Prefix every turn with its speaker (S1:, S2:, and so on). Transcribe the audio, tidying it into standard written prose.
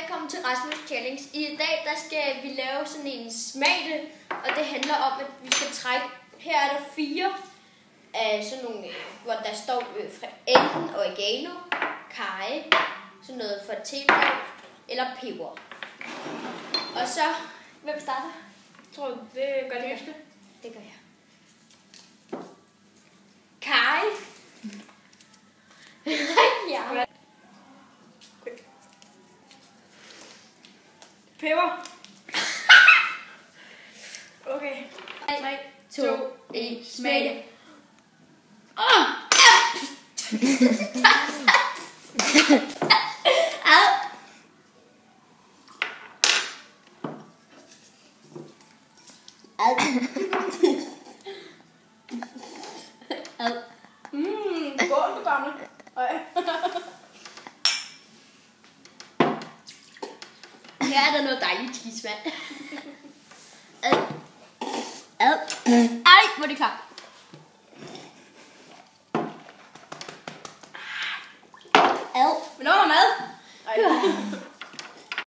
S1: velkommen til Rasmus Challenge. I dag der skal vi lave sådan en smagte, og det handler om, at vi skal trække. Her er der 4 af sådan nogle, hvor der står enten oregano, karry, sådan noget for tebrev eller peber. Og så, hvem starter?
S2: Tror du, det gør det efter?
S1: Det gør jeg. Karry. Ja.
S2: Peber. Okay.
S1: 3, 2, 1, smag det.
S2: Godt, du gamle.
S1: Her er der noget dejligt tidsvand. Ej, hvor er det klart.
S2: Men der var mad. Ej.